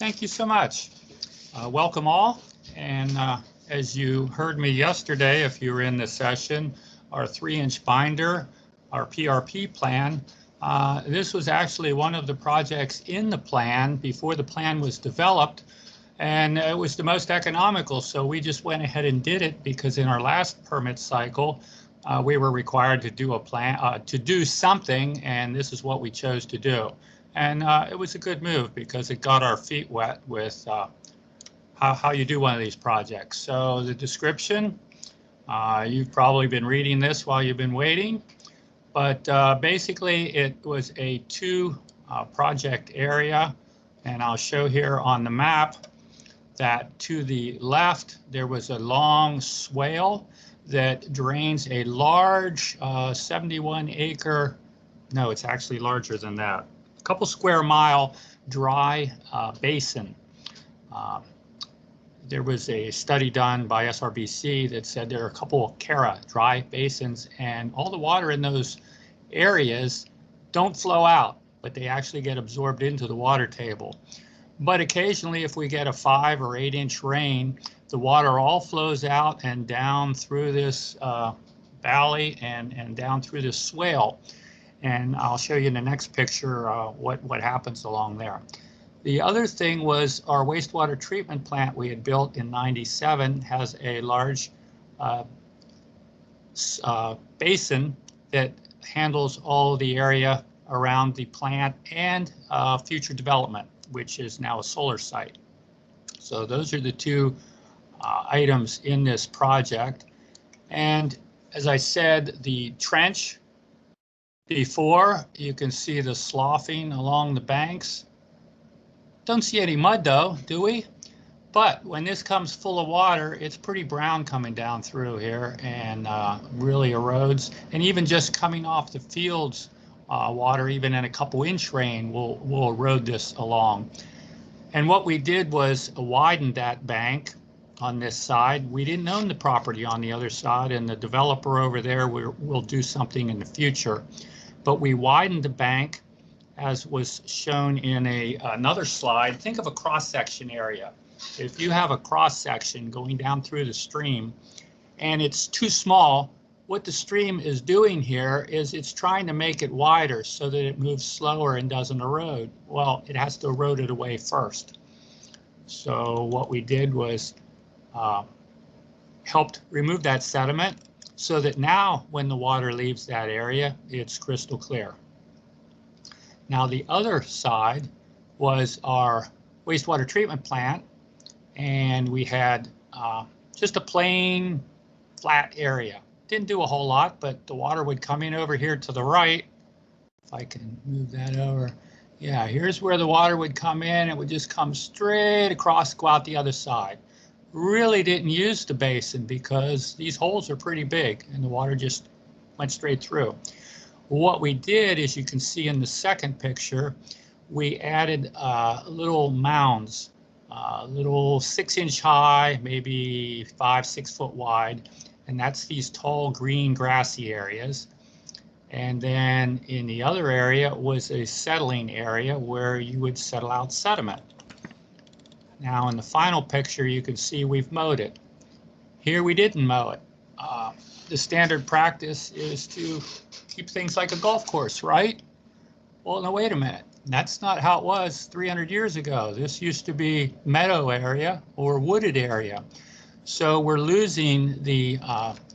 Thank you so much. Welcome all. And as you heard me yesterday, if you were in the session, our 3-inch binder, our PRP plan, this was actually one of the projects in the plan before the plan was developed. And it was the most economical, so we just went ahead and did it because in our last permit cycle, we were required to do a plan, to do something, and this is what we chose to do. And it was a good move because it got our feet wet with how you do one of these projects. So the description, you've probably been reading this while you've been waiting, but basically it was a 2 project area, and I'll show here on the map that to the left there was a long swale that drains a large 71-acre, no, it's actually larger than that, a couple square mile dry basin. There was a study done by SRBC that said there are a couple of CARA dry basins, and all the water in those areas don't flow out, but they actually get absorbed into the water table. But occasionally, if we get a 5 or 8-inch rain, the water all flows out and down through this valley and down through this swale. And I'll show you in the next picture what happens along there. The other thing was our wastewater treatment plant we had built in '97 has a large basin that handles all of the area around the plant and future development, which is now a solar site. So those are the 2 items in this project. And as I said, the trench before, you can see the sloughing along the banks. Don't see any mud though, do we? But when this comes full of water, it's pretty brown coming down through here and really erodes. And even just coming off the fields, water, even in a couple-inch rain, will erode this along. And what we did was widen that bank on this side. We didn't own the property on the other side, and the developer over there will do something in the future. But we widened the bank, as was shown in another slide. Think of a cross-section area. If you have a cross-section going down through the stream and it's too small, what the stream is doing here is it's trying to make it wider so that it moves slower and doesn't erode. Well, it has to erode it away first. So what we did was helped remove that sediment so that now when the water leaves that area, it's crystal clear. Now the other side was our wastewater treatment plant, and we had just a plain flat area. Didn't do a whole lot, but the water would come in over here to the right. If I can move that over. Yeah, here's where the water would come in. It would just come straight across, go out the other side. Really didn't use the basin because these holes are pretty big and the water just went straight through. What we did, as you can see in the second picture, we added little mounds, little 6-inch high, maybe 5-6 foot wide, and that's these tall green grassy areas. And then in the other area was a settling area where you would settle out sediment. Now in the final picture, you can see we've mowed it. Here we didn't mow it. The standard practice is to keep things like a golf course, right? Well, no, wait a minute. That's not how it was 300 years ago. This used to be meadow area or wooded area. So we're losing the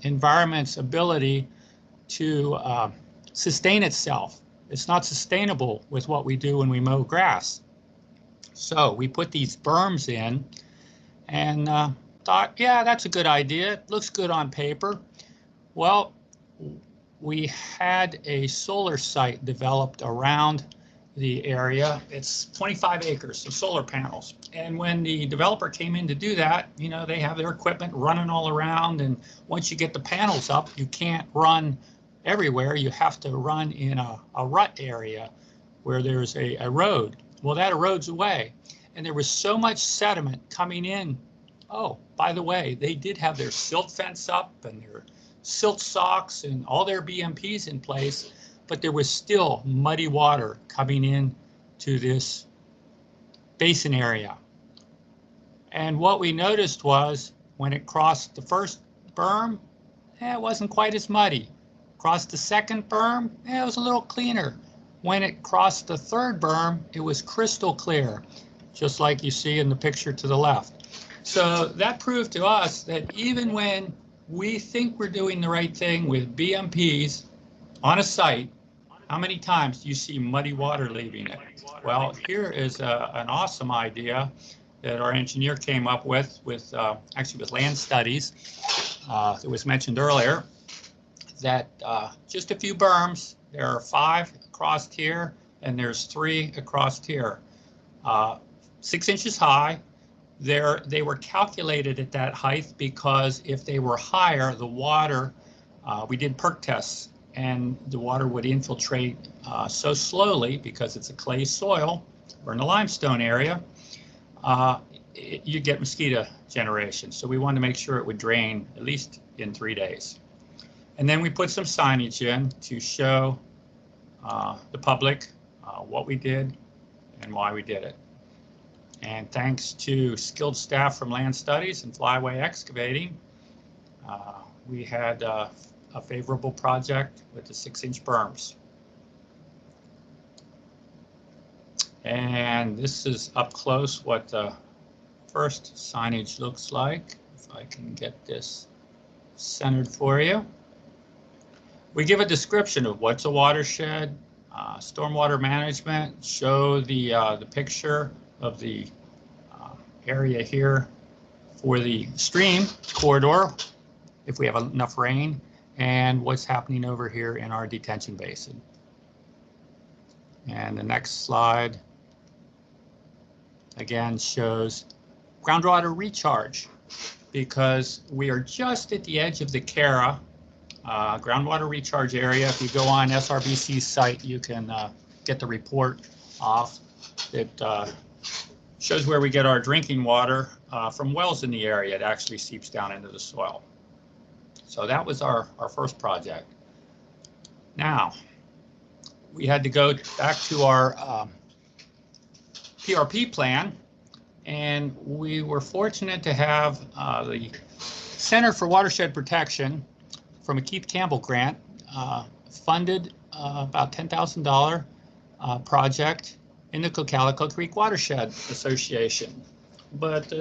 environment's ability to sustain itself. It's not sustainable with what we do when we mow grass. So we put these berms in and thought, yeah, that's a good idea. It looks good on paper. Well, we had a solar site developed around the area. It's 25 acres of solar panels. And when the developer came in to do that, you know, they have their equipment running all around. And once you get the panels up, you can't run everywhere. You have to run in a rut area where there's a road. Well, that erodes away. And there was so much sediment coming in. Oh, by the way, they did have their silt fence up and their silt socks and all their BMPs in place, but there was still muddy water coming in to this basin area. And what we noticed was when it crossed the first berm, it wasn't quite as muddy. Crossed the second berm, it was a little cleaner. When it crossed the third berm, it was crystal clear, just like you see in the picture to the left. So that proved to us that even when we think we're doing the right thing with BMPs on a site, how many times do you see muddy water leaving it? Well, here is an awesome idea that our engineer came up with actually with land studies. It was mentioned earlier that just a few berms, there are 5 across here and there's 3 across here, 6 inches high. They were calculated at that height because if they were higher, the water, we did perk tests, and the water would infiltrate so slowly because it's a clay soil. We're in a limestone area. You get mosquito generation. So we wanted to make sure it would drain at least in 3 days. And then we put some signage in to show the public what we did and why we did it. And thanks to skilled staff from Land Studies and Flyway Excavating, we had a favorable project with the 6-inch berms. And this is up close what the first signage looks like. If I can get this centered for you. We give a description of what's a watershed, stormwater management, show the picture of the area here for the stream corridor, if we have enough rain, and what's happening over here in our detention basin. And the next slide again shows groundwater recharge, because we are just at the edge of the Cara groundwater recharge area. If you go on SRBC's site, you can get the report off. It shows where we get our drinking water from wells in the area. It actually seeps down into the soil. So that was our first project. Now, we had to go back to our PRP plan, and we were fortunate to have the Center for Watershed Protection from a Keith Campbell grant funded about $10,000 project in the Cocalico Creek Watershed Association. But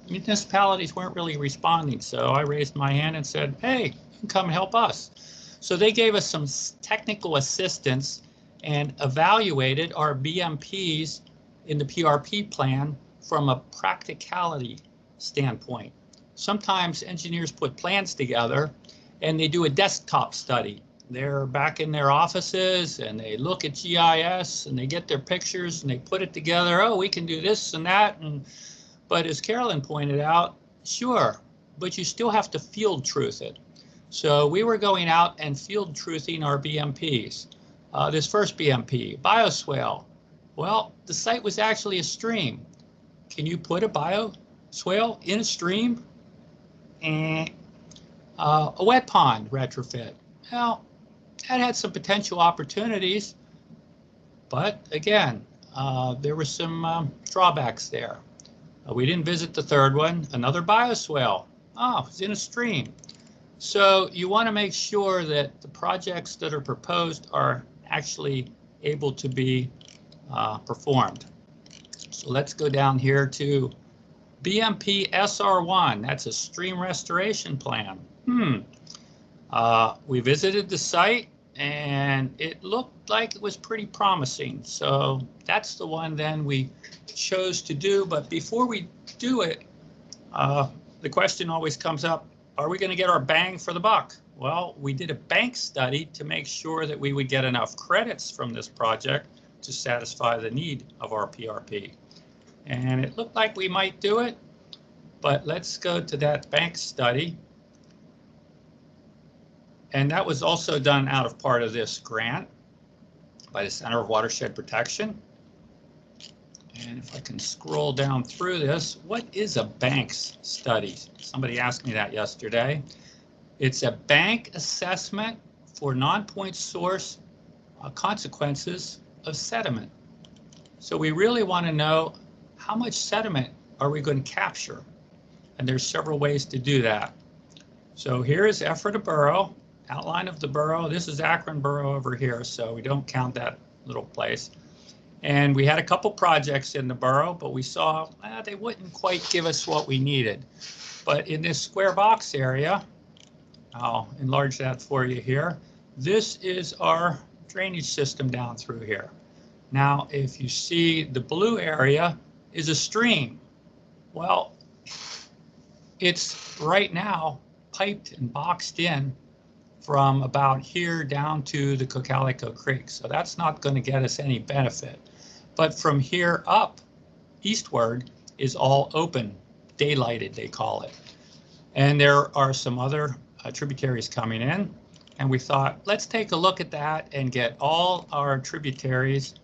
municipalities weren't really responding, so I raised my hand and said, hey, you can come and help us. So they gave us some technical assistance and evaluated our BMPs in the PRP plan from a practicality standpoint. Sometimes engineers put plans together and they do a desktop study. They're back in their offices and they look at GIS and they get their pictures and they put it together. Oh, we can do this and that. But as Carolyn pointed out, sure, but you still have to field truth it. So we were going out and field truthing our BMPs. This first BMP, bioswale. Well, the site was actually a stream. Can you put a bioswale in a stream? And a wet pond retrofit. Well, that had some potential opportunities, but again, there were some drawbacks there. We didn't visit the third one, another bioswale. Oh, it's in a stream. So you want to make sure that the projects that are proposed are actually able to be performed. So let's go down here to BMP SR1. That's a stream restoration plan. We visited the site and it looked like it was pretty promising. So that's the one then we chose to do. But before we do it, the question always comes up, are we going to get our bang for the buck? Well, we did a bank study to make sure that we would get enough credits from this project to satisfy the need of our PRP. And it looked like we might do it, but let's go to that bank study. And that was also done out of part of this grant by the Center of Watershed Protection. And if I can scroll down through this, what is a banks study? Somebody asked me that yesterday. It's a bank assessment for non-point source consequences of sediment. So we really want to know how much sediment are we going to capture? And there's several ways to do that. So here is Ephrata Borough, outline of the borough. This is Akron Borough over here, so we don't count that little place. And we had a couple projects in the borough, but we saw they wouldn't quite give us what we needed. But in this square box area, I'll enlarge that for you here. This is our drainage system down through here. Now, if you see the blue area is a stream. Well, it's right now piped and boxed in from about here down to the Cocalico Creek. So that's not going to get us any benefit. But from here up eastward is all open, daylighted, they call it. And there are some other tributaries coming in. And we thought, let's take a look at that and get all our tributaries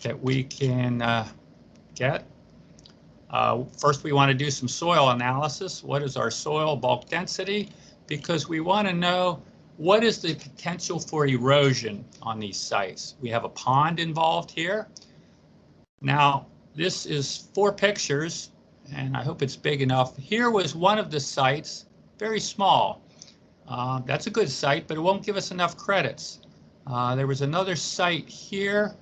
that we can get. First, we want to do some soil analysis. What is our soil bulk density? Because we want to know what is the potential for erosion on these sites. We have a pond involved here. Now, this is 4 pictures, and I hope it's big enough. Here was one of the sites, very small. That's a good site, but it won't give us enough credits. There was another site here,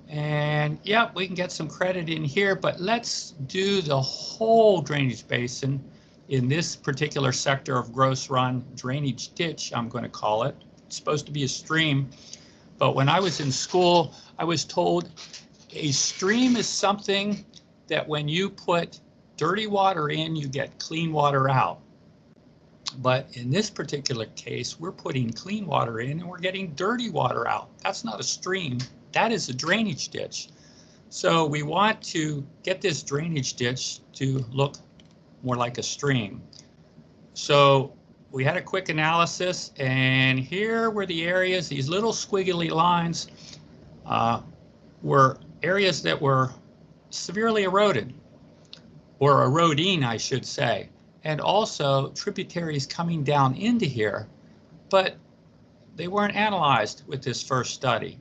and yeah, we can get some credit in here, but let's do the whole drainage basin in this particular sector of Gross Run drainage ditch, I'm going to call it. It's supposed to be a stream, but when I was in school, I was told a stream is something that when you put dirty water in, you get clean water out. But in this particular case, we're putting clean water in and we're getting dirty water out. That's not a stream, that is a drainage ditch. So we want to get this drainage ditch to look more like a stream. So we had a quick analysis, and here were the areas, these little squiggly lines were areas that were severely eroded, or eroding, I should say, and also tributaries coming down into here, but they weren't analyzed with this first study.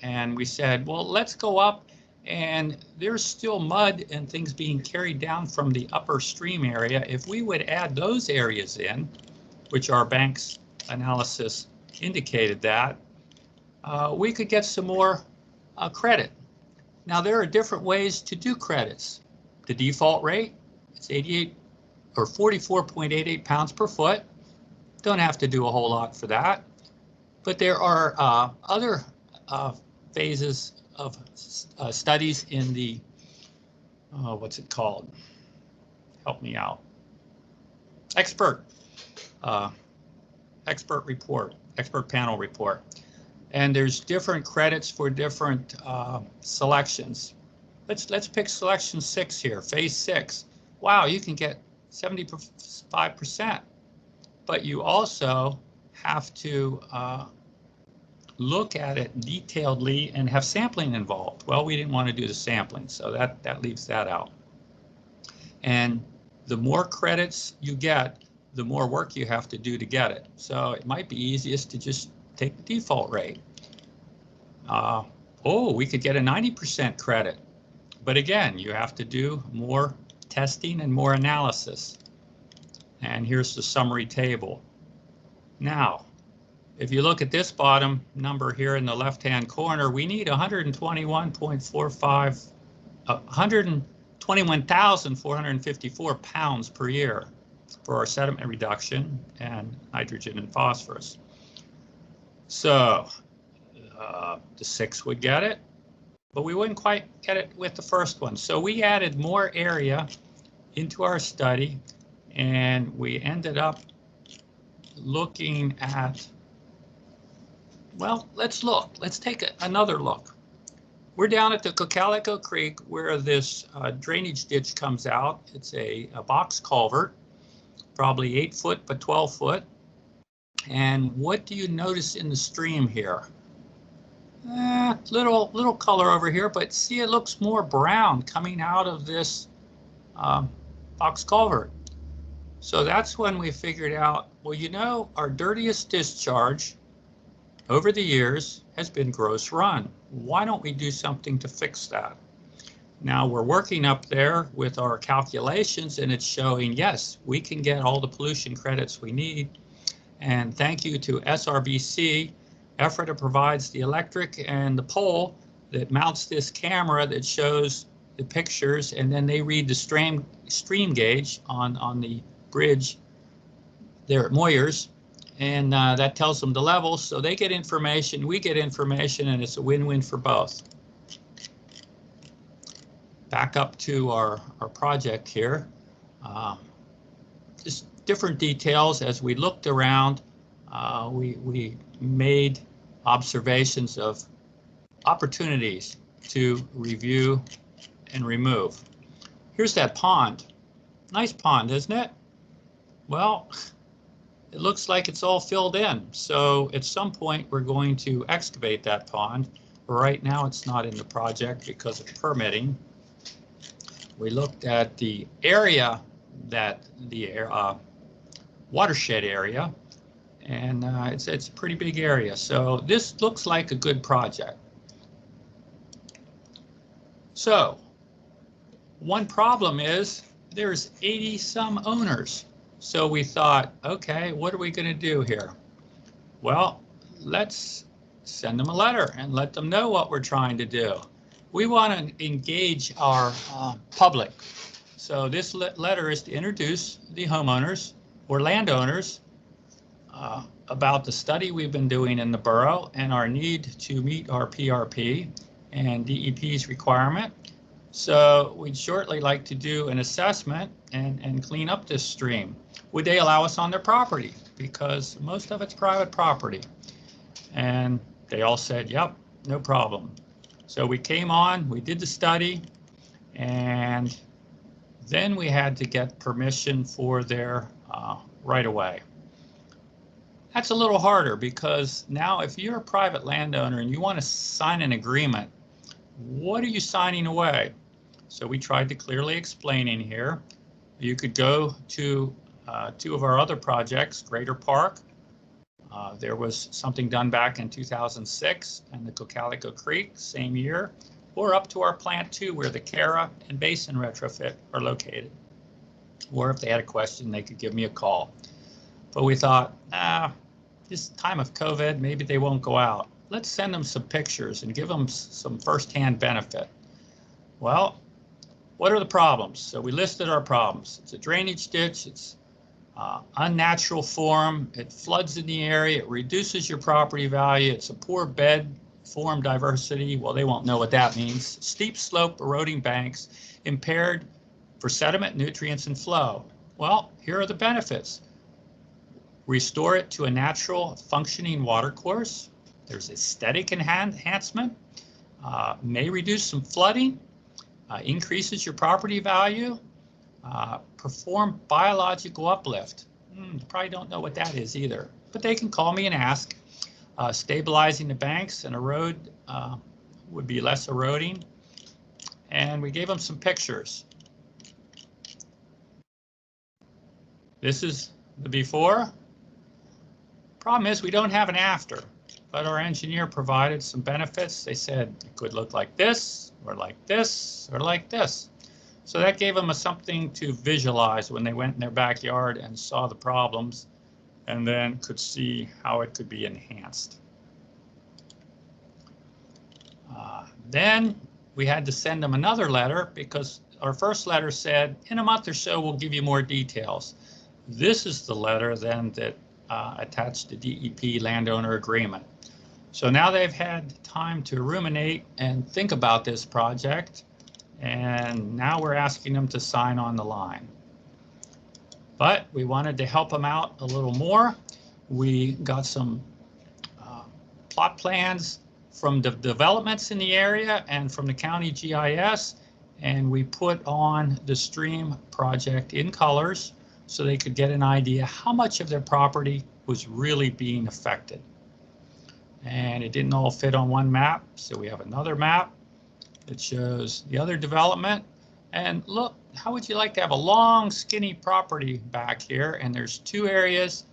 And we said, well, let's go up, and there's still mud and things being carried down from the upper stream area. If we would add those areas in, which our bank's analysis indicated that, we could get some more credit. Now, there are different ways to do credits. The default rate is 88 or 44.88 pounds per foot. Don't have to do a whole lot for that. But there are other phases of studies in the, what's it called? Help me out. Expert report, expert panel report. And there's different credits for different selections. Let's pick selection 6 here, phase 6. Wow, you can get 75%, but you also have to look at it detailedly and have sampling involved. Well, we didn't want to do the sampling, so that leaves that out. And the more credits you get, the more work you have to do to get it. So it might be easiest to just take the default rate. Oh, we could get a 90% credit. But again, you have to do more testing and more analysis. And here's the summary table. Now, if you look at this bottom number here in the left-hand corner, we need 121,454 pounds per year for our sediment reduction and nitrogen and phosphorus. So the 6 would get it, but we wouldn't quite get it with the first one. So we added more area into our study, and we ended up looking at, well, let's look. Let's take another look. We're down at the Cocalico Creek where this drainage ditch comes out. It's a box culvert, probably 8 foot by 12 foot. And what do you notice in the stream here? Little color over here, but see, it looks more brown coming out of this box culvert. So that's when we figured out, well, you know, our dirtiest discharge over the years has been Gross Run. Why don't we do something to fix that? Now we're working up there with our calculations, and it's showing, yes, we can get all the pollution credits we need. And thank you to SRBC, Ephrata provides the electric and the pole that mounts this camera that shows the pictures, and then they read the stream gauge on the bridge there at Moyers, and that tells them the levels. So they get information, we get information, and it's a win-win for both. Back up to our project here. Just different details as we looked around. We made observations of opportunities to review and remove. Here's that pond. Nice pond, isn't it? Well, it looks like it's all filled in. So at some point we're going to excavate that pond. Right now it's not in the project because of permitting. We looked at the area, that the watershed area, and it's a pretty big area. So this looks like a good project. So one problem is there's 80 some owners. So we thought, okay, what are we going to do here? Well, let's send them a letter and let them know what we're trying to do. We want to engage our public. So this letter is to introduce the homeowners or landowners about the study we've been doing in the borough and our need to meet our PRP and DEP's requirement. So we'd shortly like to do an assessment and clean up this stream. Would they allow us on their property? Because most of it's private property. And they all said, yep, no problem. So we came on, we did the study, and then we had to get permission for their right of way. That's a little harder because now if you're a private landowner and you want to sign an agreement, what are you signing away? So we tried to clearly explain in here. You could go to two of our other projects, Greater Park. There was something done back in 2006 and the Cocalico Creek, same year, or up to our plant 2 where the Cara and Basin retrofit are located. Or if they had a question, they could give me a call. But we thought, this time of COVID, maybe they won't go out. Let's send them some pictures and give them some firsthand benefit. Well, what are the problems? So we listed our problems. It's a drainage ditch, it's unnatural form, it floods in the area, it reduces your property value, it's a poor bed form diversity, well they won't know what that means, steep slope eroding banks, impaired for sediment, nutrients, and flow. Well, here are the benefits. Restore it to a natural functioning water course. There's aesthetic enhancement, may reduce some flooding, increases your property value, perform biological uplift. You probably don't know what that is either, but they can call me and ask. Stabilizing the banks and erode would be less eroding. And we gave them some pictures. This is the before. Problem is we don't have an after, but our engineer provided some benefits. They said it could look like this, or like this, or like this. So that gave them something to visualize when they went in their backyard and saw the problems and then could see how it could be enhanced. Then we had to send them another letter because our first letter said, in a month or so, we'll give you more details. This is the letter then that attached the DEP landowner agreement. So now they've had time to ruminate and think about this project. And now we're asking them to sign on the line. But we wanted to help them out a little more. We got some plot plans from the developments in the area and from the county GIS, and we put on the stream project in colors so they could get an idea how much of their property was really being affected. And it didn't all fit on one map, so we have another map. It shows the other development. And look, how would you like to have a long, skinny property back here? And there's two areas.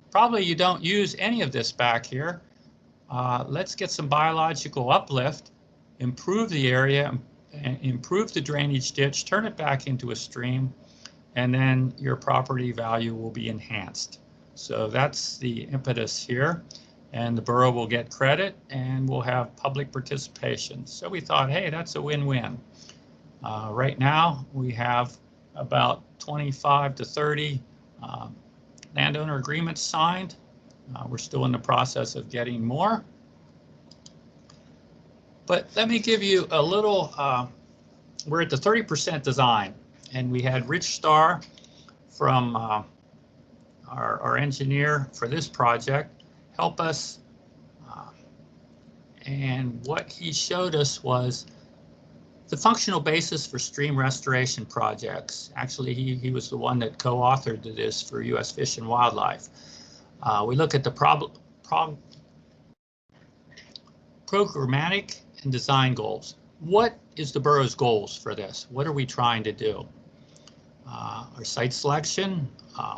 Probably you don't use any of this back here. Let's get some biological uplift, improve the area, improve the drainage ditch, turn it back into a stream, and then your property value will be enhanced. So that's the impetus here, and the borough will get credit and we'll have public participation. So we thought, hey, that's a win-win. Right now we have about 25 to 30 landowner agreements signed. We're still in the process of getting more. But let me give you a little, we're at the 30% design, and we had Rich Starr from our engineer for this project help us. And what he showed us was the functional basis for stream restoration projects. Actually, he was the one that co-authored this for U.S. Fish and Wildlife. We look at the programmatic and design goals. What is the borough's goals for this? What are we trying to do? Our site selection,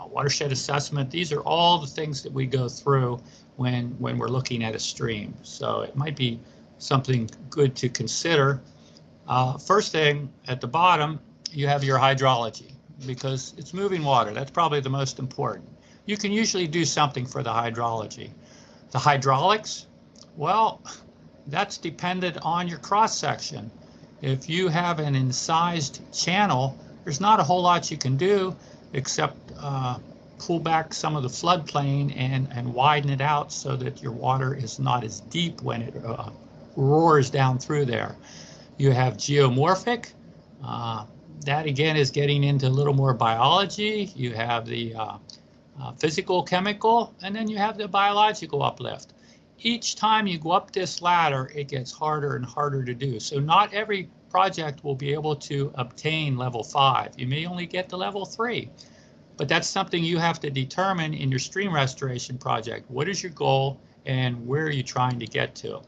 watershed assessment, these are all the things that we go through when we're looking at a stream. So it might be something good to consider. First thing at the bottom, you have your hydrology, because it's moving water. That's probably the most important. You can usually do something for the hydrology. The hydraulics, well, that's dependent on your cross section. If you have an incised channel, there's not a whole lot you can do except pull back some of the floodplain and widen it out so that your water is not as deep when it roars down through there. You have geomorphic. That again is getting into a little more biology. You have the physical, chemical, and then you have the biological uplift. Each time you go up this ladder, it gets harder and harder to do. So not every project will be able to obtain level 5. You may only get to level 3, but that's something you have to determine in your stream restoration project. What is your goal and where are you trying to get to?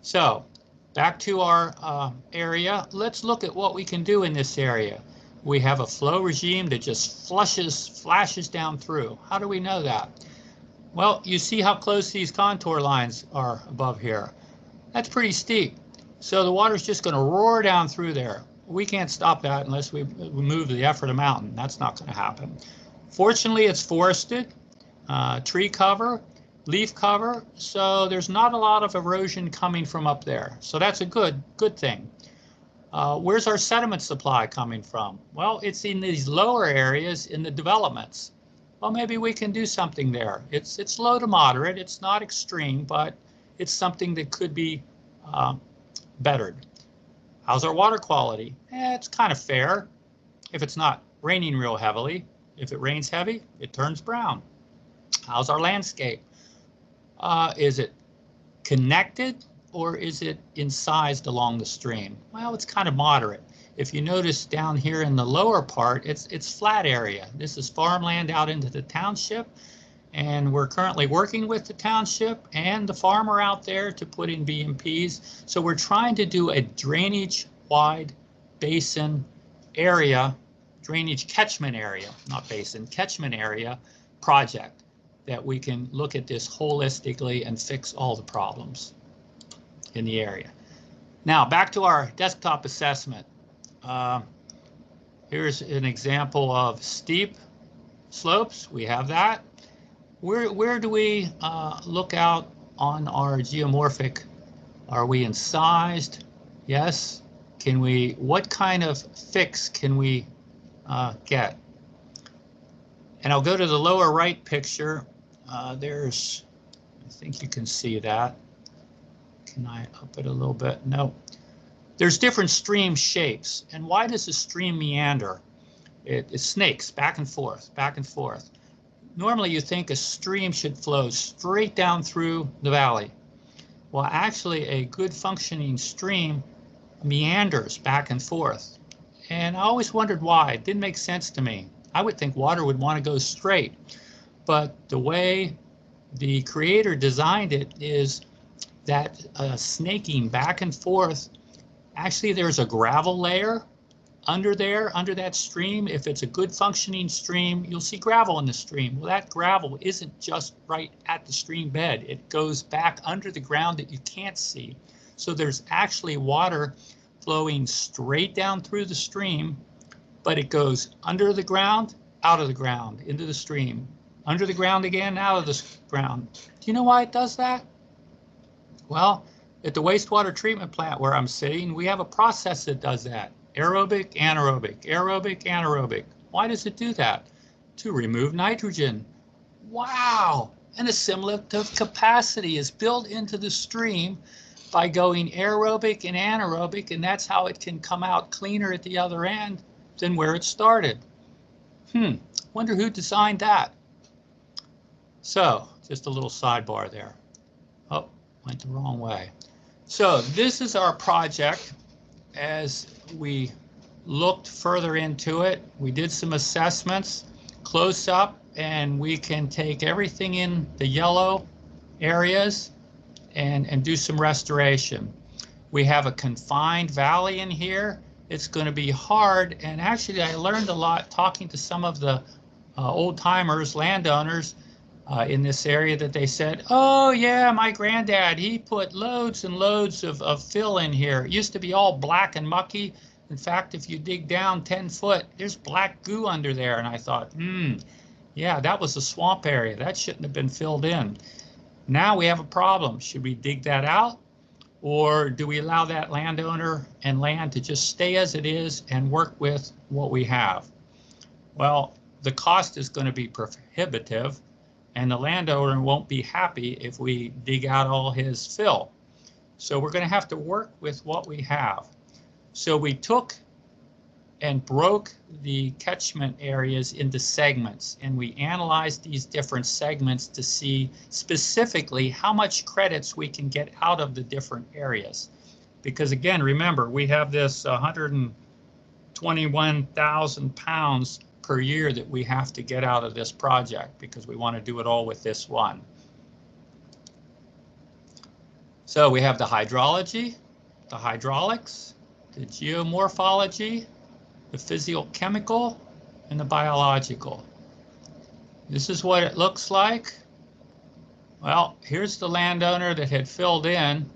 So back to our area, let's look at what we can do in this area. We have a flow regime that just flashes down through. How do we know that? Well, you see how close these contour lines are above here. That's pretty steep. So the water's just going to roar down through there. We can't stop that unless we move the Ephrata mountain. That's not going to happen. Fortunately, it's forested, tree cover, leaf cover, so there's not a lot of erosion coming from up there. So that's a good thing. Where's our sediment supply coming from? Well, it's in these lower areas in the developments. Well, maybe we can do something there. It's low to moderate. It's not extreme, but it's something that could be bettered. How's our water quality? It's kind of fair if it's not raining real heavily. If it rains heavy, it turns brown. How's our landscape? Is it connected or is it incised along the stream? Well, it's kind of moderate. If you notice down here in the lower part, it's flat area. This is farmland out into the township, and we're currently working with the township and the farmer out there to put in BMPs. So we're trying to do a drainage-wide basin area, drainage catchment area, not basin, catchment area project that we can look at this holistically and fix all the problems in the area. Now back to our desktop assessment. Here's an example of steep slopes. We have that. Where do we look out on our geomorphic? Are we incised? Yes. Can we? What kind of fix can we get? And I'll go to the lower right picture. There's, I think you can see that. Can I up it a little bit? No. There's different stream shapes. And why does a stream meander? It snakes back and forth, back and forth. Normally you think a stream should flow straight down through the valley. Well, actually a good functioning stream meanders back and forth. And I always wondered why. It didn't make sense to me. I would think water would want to go straight. But the way the creator designed it is that snaking back and forth, actually there's a gravel layer under there, under that stream. If it's a good functioning stream, you'll see gravel in the stream. Well, that gravel isn't just right at the stream bed. It goes back under the ground that you can't see. So there's actually water flowing straight down through the stream, but it goes under the ground, out of the ground, into the stream, under the ground again, out of the ground. Do you know why it does that? Well, at the wastewater treatment plant where I'm sitting, we have a process that does that. Aerobic, anaerobic, aerobic, anaerobic. Why does it do that? To remove nitrogen. Wow! An assimilative capacity is built into the stream by going aerobic and anaerobic, and that's how it can come out cleaner at the other end than where it started. Wonder who designed that. So, just a little sidebar there. Oh, went the wrong way. So, this is our project. As we looked further into it, we did some assessments close up, and we can take everything in the yellow areas and do some restoration. We have a confined valley in here. It's going to be hard, and actually I learned a lot talking to some of the old-timers, landowners in this area, that they said, oh yeah, my granddad, he put loads and loads of fill in here. It used to be all black and mucky. In fact, if you dig down 10 foot, there's black goo under there. And I thought, yeah, that was a swamp area. That shouldn't have been filled in. Now we have a problem. Should we dig that out? Or do we allow that landowner and land to just stay as it is and work with what we have? Well, the cost is going to be prohibitive, and the landowner won't be happy if we dig out all his fill. So we're going to have to work with what we have. So we took and broke the catchment areas into segments, and we analyzed these different segments to see specifically how much credits we can get out of the different areas. Because again, remember, we have this 121,000 pounds per year that we have to get out of this project because we want to do it all with this one. So we have the hydrology, the hydraulics, the geomorphology, the physiochemical, and the biological. This is what it looks like. Well, here's the landowner that had filled in.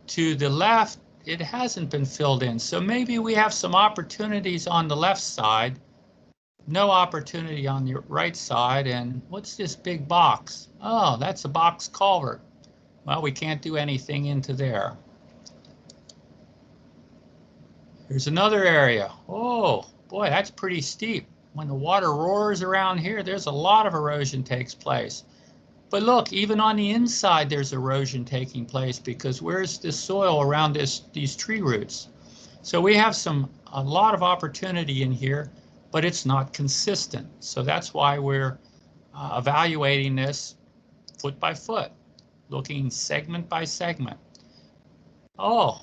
To the left, it hasn't been filled in. So maybe we have some opportunities on the left side, no opportunity on the right side. And what's this big box? Oh, that's a box culvert. Well, we can't do anything into there. Here's another area. Oh, boy, that's pretty steep. When the water roars around here, there's a lot of erosion takes place. But look, even on the inside, there's erosion taking place because where's the soil around these tree roots? So we have a lot of opportunity in here, but it's not consistent. So that's why we're evaluating this foot by foot, looking segment by segment. Oh,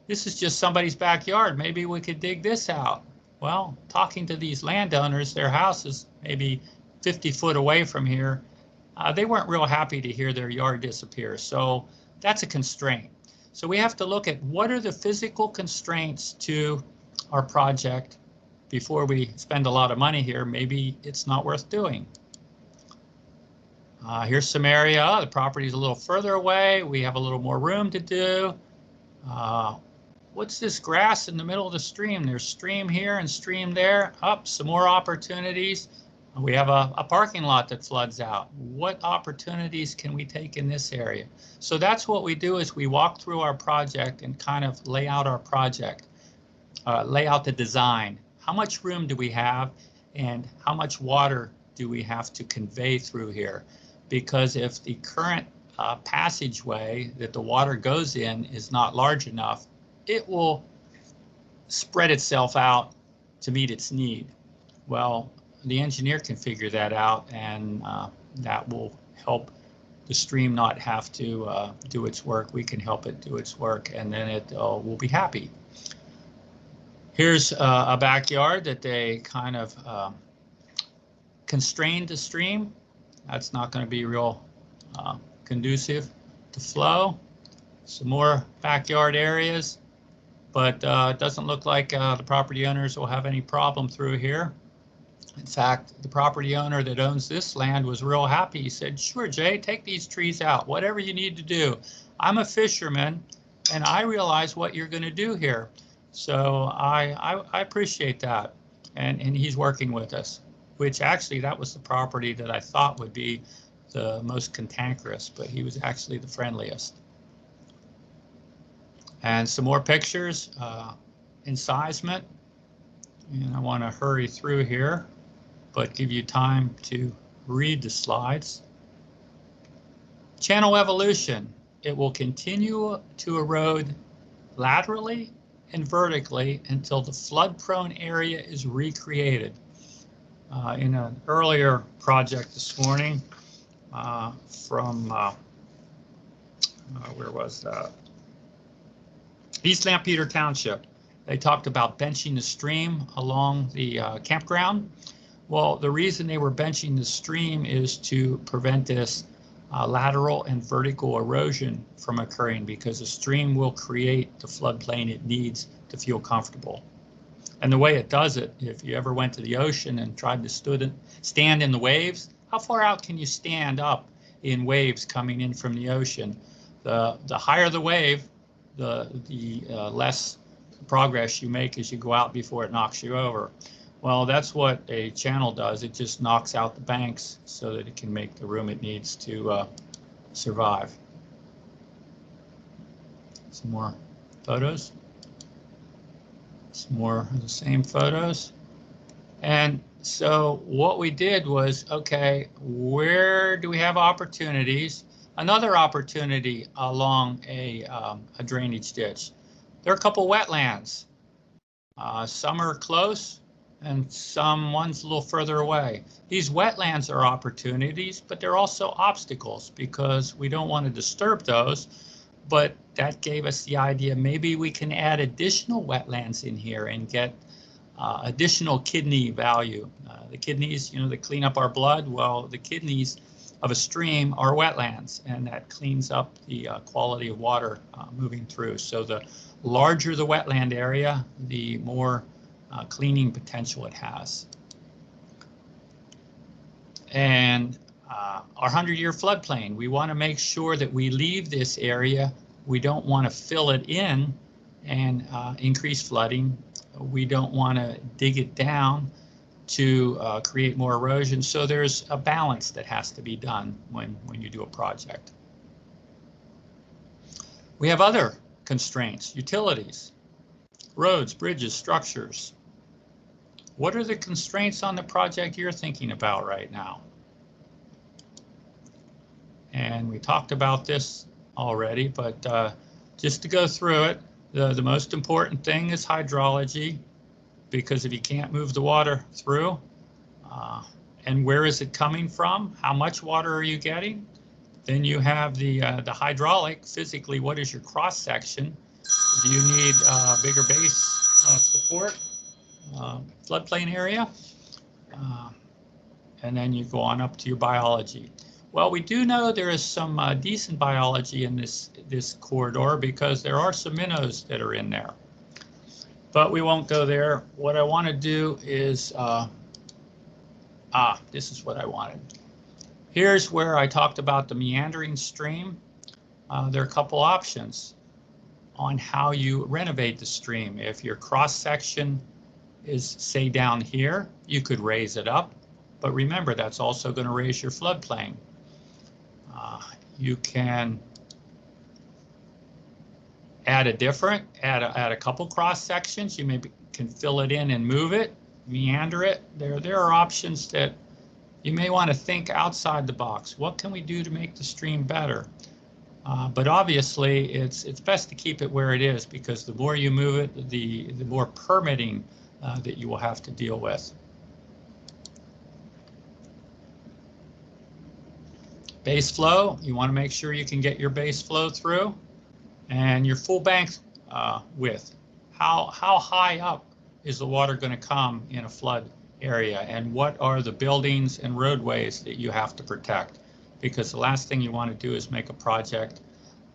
this is just somebody's backyard. Maybe we could dig this out. Well, talking to these landowners, their house is maybe 50 foot away from here. They weren't real happy to hear their yard disappear. So that's a constraint. So we have to look at what are the physical constraints to our project before we spend a lot of money here. Maybe it's not worth doing. Here's some area. The property is a little further away. We have a little more room to do. What's this grass in the middle of the stream? There's stream here and stream there. Up, some more opportunities. We have a parking lot that floods out. What opportunities can we take in this area? So that's what we do, is we walk through our project and kind of lay out our project, lay out the design. How much room do we have, and how much water do we have to convey through here? Because if the current passageway that the water goes in is not large enough, it will spread itself out to meet its need. Well, the engineer can figure that out, and that will help the stream not have to do its work. We can help it do its work, and then it will be happy. Here's a backyard that they kind of constrained the stream. That's not going to be real conducive to flow. Some more backyard areas, but it doesn't look like the property owners will have any problem through here. In fact, the property owner that owns this land was real happy. He said, sure, Jay, take these trees out, whatever you need to do. I'm a fisherman, and I realize what you're going to do here. So I appreciate that. And he's working with us, which actually that was the property that I thought would be the most cantankerous, but he was actually the friendliest. And some more pictures, incisement. And I want to hurry through here, but give you time to read the slides. Channel evolution. It will continue to erode laterally and vertically until the flood-prone area is recreated. In an earlier project this morning from, where was that? East Lampeter Township. They talked about benching the stream along the campground. Well, the reason they were benching the stream is to prevent this lateral and vertical erosion from occurring, because the stream will create the floodplain it needs to feel comfortable. And the way it does it, if you ever went to the ocean and tried to stand in the waves, how far out can you stand up in waves coming in from the ocean? The higher the wave, the less progress you make as you go out before it knocks you over. Well, that's what a channel does. It just knocks out the banks so that it can make the room it needs to survive. Some more photos. Some more of the same photos. And so what we did was, okay, where do we have opportunities? Another opportunity along a drainage ditch. There are a couple wetlands. Some are close and one's a little further away. These wetlands are opportunities, but they're also obstacles because we don't want to disturb those. But that gave us the idea, maybe we can add additional wetlands in here and get additional kidney value. The kidneys, they clean up our blood. Well, the kidneys of a stream are wetlands, and that cleans up the quality of water moving through. So the larger the wetland area, the more cleaning potential it has. And our 100-year floodplain, we want to make sure that we leave this area. We don't want to fill it in and increase flooding. We don't want to dig it down to create more erosion. So there's a balance that has to be done when you do a project. We have other constraints, utilities, roads, bridges, structures. What are the constraints on the project you're thinking about right now? And we talked about this already, but just to go through it, the most important thing is hydrology, because if you can't move the water through, and where is it coming from? How much water are you getting? Then you have the hydraulic, physically, what is your cross section? Do you need bigger base support, floodplain area? And then you go on up to your biology. Well, we do know there is some decent biology in this corridor because there are some minnows that are in there. But we won't go there. What I want to do is, this is what I wanted. Here's where I talked about the meandering stream. There are a couple options on how you renovate the stream. If your cross section is, say, down here, you could raise it up. But remember, that's also going to raise your floodplain. You can add a couple cross sections. You maybe can fill it in and move it, meander it. There are options that you may want to think outside the box. What can we do to make the stream better? But obviously, it's best to keep it where it is, because the more you move it, the more permitting that you will have to deal with. Base flow, you want to make sure you can get your base flow through, and your full bank width. How high up is the water going to come in a flood area, and what are the buildings and roadways that you have to protect? Because the last thing you want to do is make a project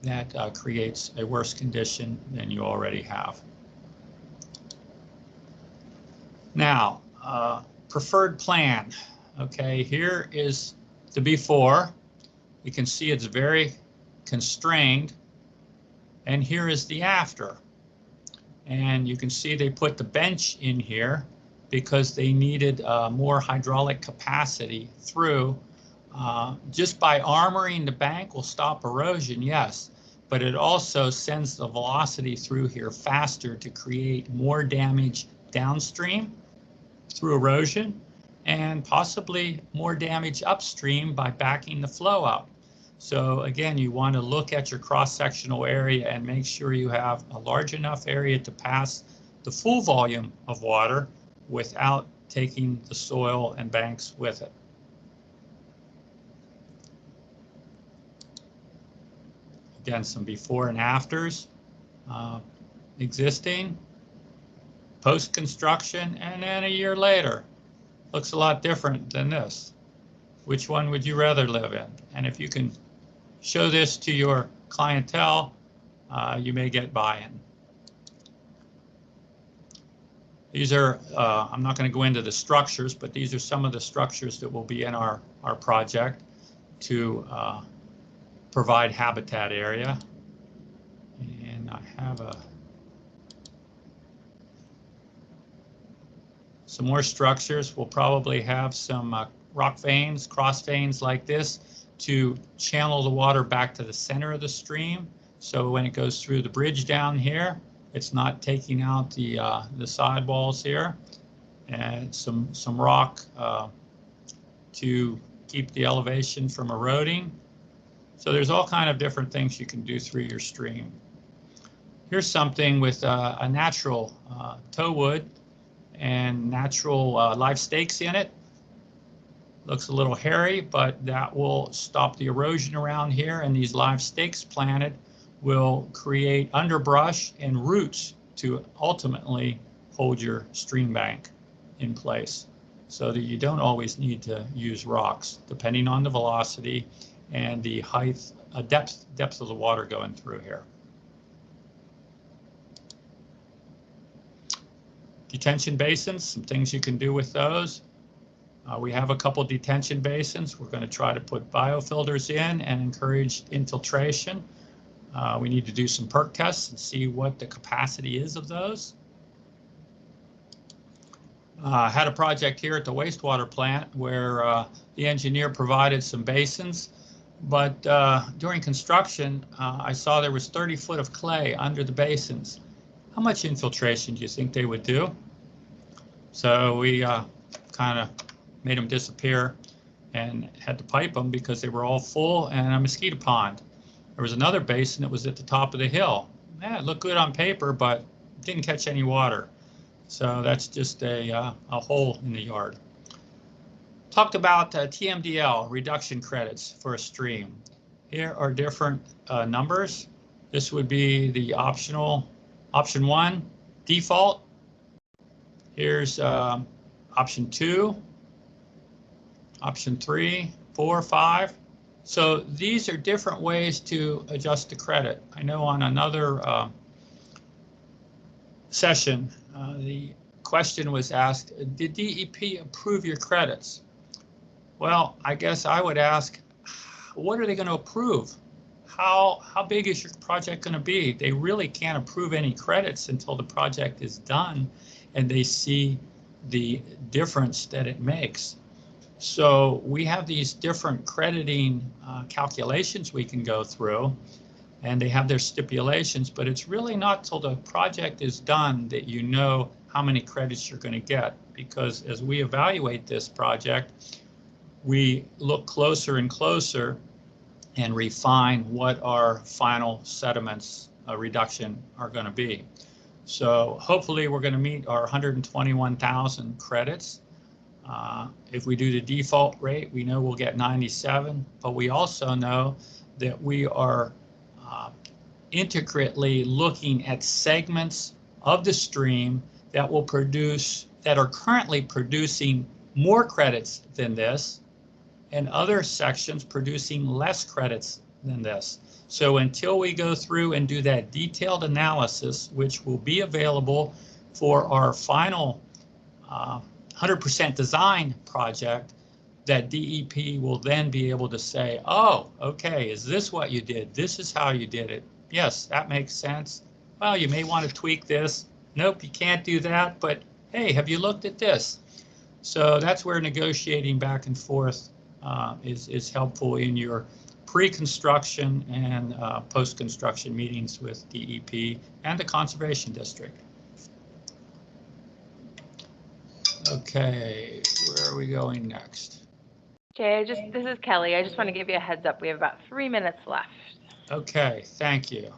that creates a worse condition than you already have. Now, preferred plan. Okay, here is the before. You can see it's very constrained, and here is the after. And you can see they put the bench in here because they needed more hydraulic capacity through. Just by armoring the bank will stop erosion, yes, but it also sends the velocity through here faster to create more damage downstream through erosion, and possibly more damage upstream by backing the flow up. So again, you want to look at your cross-sectional area and make sure you have a large enough area to pass the full volume of water without taking the soil and banks with it. Again, some before and afters, existing, post-construction, and then a year later. Looks a lot different than this. Which one would you rather live in? And if you can show this to your clientele, you may get buy-in. These are, I'm not going to go into the structures, but these are some of the structures that will be in our project to provide habitat area. And I have some more structures. We'll probably have some rock veins, cross veins like this to channel the water back to the center of the stream. So when it goes through the bridge down here, it's not taking out the sidewalls here. And some rock to keep the elevation from eroding. So there's all kind of different things you can do through your stream. Here's something with a natural tow wood and natural live stakes in it. Looks a little hairy, but that will stop the erosion around here, and these live stakes planted will create underbrush and roots to ultimately hold your stream bank in place, so that you don't always need to use rocks, depending on the velocity and the height, depth of the water going through here. Detention basins, some things you can do with those. We have a couple detention basins. We're going to try to put biofilters in and encourage infiltration. We need to do some perk tests and see what the capacity is of those. Had a project here at the wastewater plant where the engineer provided some basins, but during construction, I saw there was 30 foot of clay under the basins. How much infiltration do you think they would do? So we kind of made them disappear and had to pipe them because they were all full, and a mosquito pond. There was another basin that was at the top of the hill. Yeah, it looked good on paper, but didn't catch any water. So that's just a hole in the yard. Talked about TMDL, reduction credits for a stream. Here are different numbers. This would be the optional, option 1, default. Here's option 2, option 3, 4, 5. So these are different ways to adjust the credit. I know on another session, the question was asked, did DEP approve your credits? Well, I guess I would ask, what are they going to approve? How big is your project going to be? They really can't approve any credits until the project is done and they see the difference that it makes. So we have these different crediting calculations we can go through, and they have their stipulations, but it's really not till the project is done that you know how many credits you're going to get, because as we evaluate this project, we look closer and closer and refine what our final sediments reduction are going to be. So hopefully we're going to meet our 121,000 credits. If we do the default rate, we know we'll get 97, but we also know that we are intricately looking at segments of the stream that will produce, that are currently producing more credits than this, and other sections producing less credits than this. So until we go through and do that detailed analysis, which will be available for our final 100% design project, that DEP will then be able to say, oh, okay, is this what you did? This is how you did it. Yes, that makes sense. Well, you may want to tweak this. Nope, you can't do that, but hey, have you looked at this? So that's where negotiating back and forth is helpful in your pre-construction and post-construction meetings with DEP and the Conservation District. Okay, where are we going next? Jay, this is Kelly. I just want to give you a heads up. We have about 3 minutes left. Okay, thank you.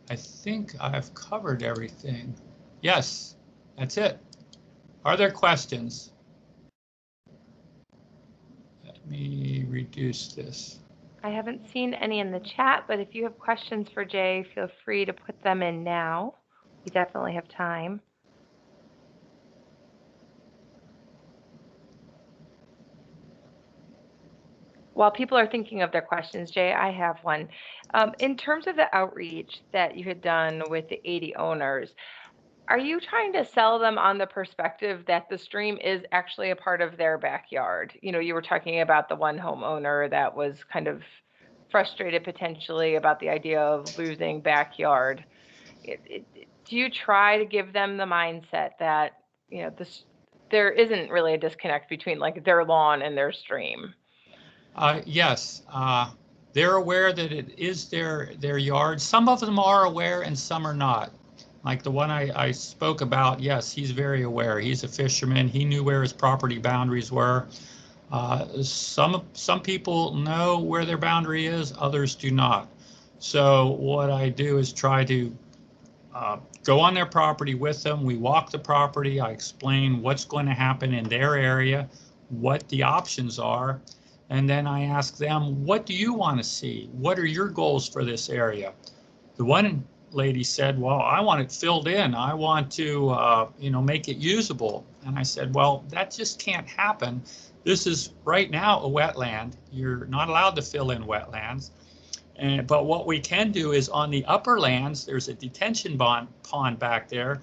I think I've covered everything. Yes, that's it. Are there questions? Let me reduce this. I haven't seen any in the chat, but if you have questions for Jay, feel free to put them in now. We definitely have time. While people are thinking of their questions, Jay, I have one. In terms of the outreach that you had done with the 80 owners, are you trying to sell them on the perspective that the stream is actually a part of their backyard? You know, you were talking about the one homeowner that was kind of frustrated potentially about the idea of losing backyard. Do you try to give them the mindset that, you know, there isn't really a disconnect between like their lawn and their stream? Yes, they're aware that it is their yard. Some of them are aware and some are not. Like the one I spoke about, yes, he's very aware. He's a fisherman. He knew where his property boundaries were. Some people know where their boundary is, others do not. So what I do is try to go on their property with them. We walk the property. I explain what's going to happen in their area, what the options are, and then I ask them, what do you want to see? What are your goals for this area? The one lady said, well, I want it filled in. I want to, make it usable. And I said, well, that just can't happen. This is right now a wetland. You're not allowed to fill in wetlands. But what we can do is on the upper lands, there's a detention pond back there.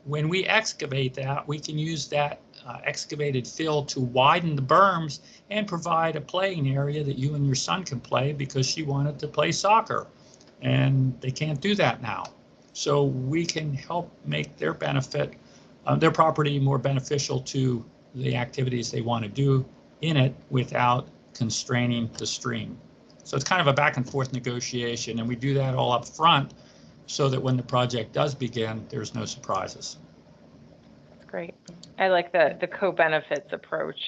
When we excavate that, we can use that excavated fill to widen the berms and provide a playing area that you and your son can play because she wanted to play soccer. And they can't do that now. So we can help make their their property more beneficial to the activities they want to do in it without constraining the stream. So it's kind of a back and forth negotiation, and we do that all up front so that when the project does begin, there's no surprises. That's great. I like the co-benefits approach.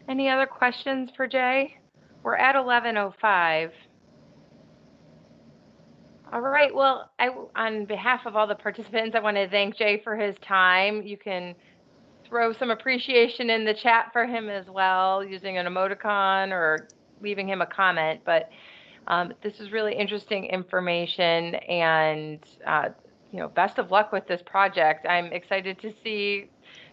Any other questions for Jay? We're at 11:05. All right. Well, on behalf of all the participants, I want to thank Jay for his time. You can throw some appreciation in the chat for him as well, using an emoticon or leaving him a comment. But this is really interesting information, and best of luck with this project. I'm excited to see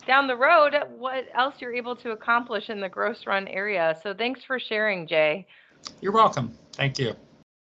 down the road what else you're able to accomplish in the Gross Run area. So thanks for sharing, Jay. You're welcome. Thank you.